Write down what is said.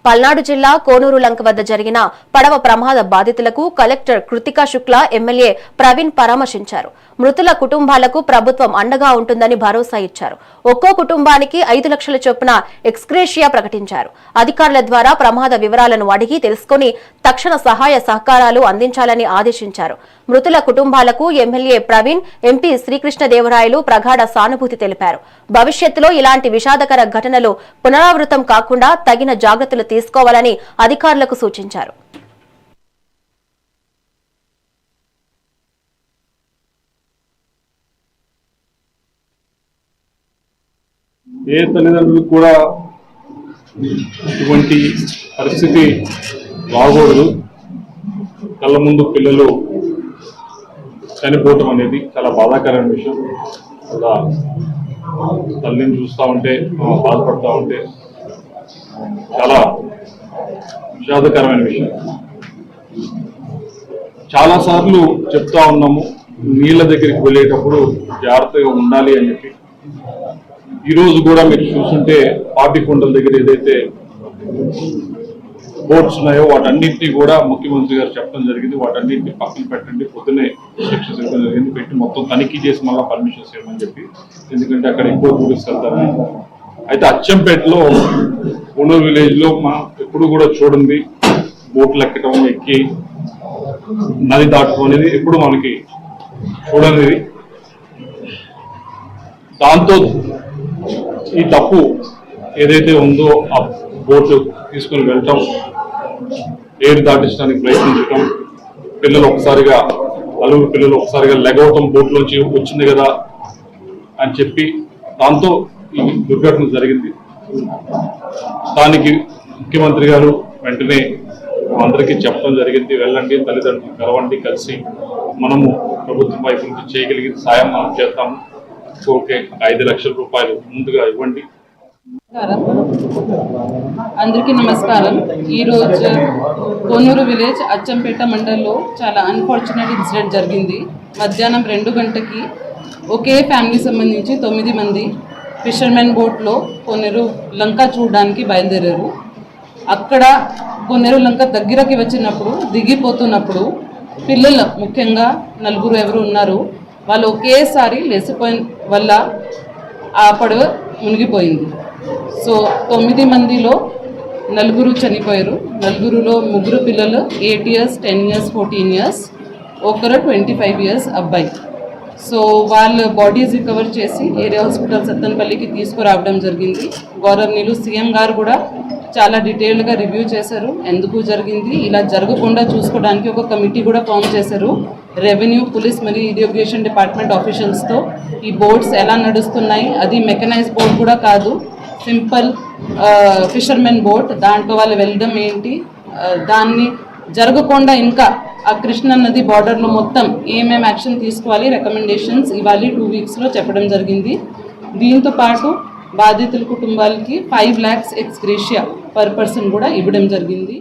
పల్నాడు జిల్లా కోనూరు లంక వద్ద జరిగిన పడవ ప్రమాద బాధితులకు కలెక్టర్ కృతికా శుక్లా ఎమ్మెల్యే ప్రవీణ్ పరామర్శించారు. మృతుల కుటుంబాలకు ప్రభుత్వం అండగా ఉంటుందని భరోసా ఇచ్చారు. ఒక్కో కుటుంబానికి 5 లక్షల చొప్పున ఎక్స్గ్రేషియా ప్రకటించారు. అధికారుల ద్వారా ప్రమాద వివరాలను అడిగి తెలుసుకుని తక్షణ సహాయ సహకారాలు అందించాలని ఆదేశించారు. మృతుల కుటుంబాలకు ఎమ్మెల్యే ప్రవీణ్, ఎంపీ శ్రీకృష్ణదేవరాయలు ప్రగాఢ సానుభూతి తెలిపారు. భవిష్యత్తులో ఇలాంటి విషాదకర ఘటనలు పునరావృతం కాకుండా తగిన జాగ్రత్తలు తీసుకోవాలని అధికారులకు సూచించారు. ఏ తల్లిదండ్రులు కూడా ఇటువంటి పరిస్థితి రాకూడదు. కళ్ళ ముందు పిల్లలు చనిపోవటం అనేది చాలా బాధాకరమైన విషయం. అలా తల్లిని చూస్తూ ఉంటే బాధపడుతూ ఉంటే చాలా విషాదకరమైన విషయం. చాలాసార్లు చెప్తా ఉన్నాము, నీళ్ళ దగ్గరికి వెళ్ళేటప్పుడు జాగ్రత్తగా ఉండాలి అని చెప్పి. ఈరోజు కూడా మీరు చూస్తుంటే పాపికొండల దగ్గర ఏదైతే బోట్స్ ఉన్నాయో వాటన్నింటినీ కూడా ముఖ్యమంత్రి గారు చెప్పడం జరిగింది. వాటన్నింటినీ పక్కన పెట్టండి, పొద్దునే శిక్షణ ఇవ్వడం జరిగింది, పెట్టి మొత్తం తనిఖీ చేసి మళ్ళీ పర్మిషన్స్ ఇవ్వమని చెప్పి. ఎందుకంటే అక్కడ ఎక్కువ టూరిస్ట్ వెళ్తారని. అయితే అచ్చంపేటలో కోనూరు విలేజ్ లో మనం ఎప్పుడు కూడా చూడండి, బోట్లు ఎక్కడం, ఎక్కి నది దాటడం అనేది ఎప్పుడు మనకి చూడనిది. దాంతో ఈ తప్పు ఏదైతే ఉందో ఆ బోటు తీసుకుని వెళ్ళటం, ఏరు దాటించడానికి ప్రయత్నించడం, పిల్లలు ఒకసారిగా లెగవటం, బోట్లోంచి వచ్చింది కదా అని చెప్పి దాంతో ఈ దుర్ఘటన జరిగింది. దానికి ముఖ్యమంత్రి గారు వెంటనే అందరికీ చెప్పడం జరిగింది, వెళ్ళండి, తల్లిదండ్రులు కలవండి, కలిసి మనము ప్రభుత్వం వైపు నుంచి చేయగలిగిన సాయం మనం చేస్తాము. ఓకే, 5 లక్షల రూపాయలు ముందుగా ఇవ్వండి. అందరికీ నమస్కారం. ఈరోజు కోనూరు విలేజ్ అచ్చంపేట మండల్లో చాలా అన్ఫార్చునేట్ ఇన్సిడెంట్ జరిగింది. మధ్యాహ్నం 2 గంటకి ఒకే ఫ్యామిలీ సంబంధించి 9 మంది ఫిషర్మెన్ బోట్లో కోనేరు లంక చూడడానికి బయలుదేరారు. అక్కడ కోనేరు లంక దగ్గరకి వచ్చినప్పుడు, దిగిపోతున్నప్పుడు పిల్లలు ముఖ్యంగా 4 ఎవరు ఉన్నారు, వాళ్ళు ఒకేసారి లేచిపోయిన వల్ల ఆ పడవ మునిగిపోయింది. సో 9 మందిలో 4 చనిపోయారు. 4లో 3 పిల్లలు 8 years, 10 years, 14 years, ఒకరు 25 years అబ్బాయి. సో వాళ్ళ బాడీస్ రికవర్ చేసి ఏరియా హాస్పిటల్ సత్తెనపల్లికి తీసుకురావడం జరిగింది. గౌరవనీయులు సీఎం గారు కూడా చాలా డీటెయిల్గా రివ్యూ చేశారు. ఎందుకు జరిగింది, ఇలా జరగకుండా చూసుకోవడానికి ఒక కమిటీ కూడా ఫామ్ చేశారు. రెవెన్యూ, పోలీస్ మరియు ఇరిగేషన్ డిపార్ట్మెంట్ ఆఫీషియల్స్తో ఈ బోట్స్ ఎలా నడుస్తున్నాయి, అది మెకనైజ్ బోట్ కూడా కాదు, సింపుల్ ఫిషర్మెన్ బోట్, దాంట్లో వాళ్ళు వెళ్ళడం ఏంటి, దాన్ని జరగకుండా ఇంకా ఆ కృష్ణా నది బార్డర్లో మొత్తం ఏమేమి యాక్షన్ తీసుకోవాలి, రికమెండేషన్స్ ఇవ్వాలి 2 weeksలో చెప్పడం జరిగింది. దీంతో పాటు బాధితుల కుటుంబాలకి 5 lakhs ఎక్స్గ్రేషియా పర్ పర్సన్ కూడా ఇవ్వడం జరిగింది.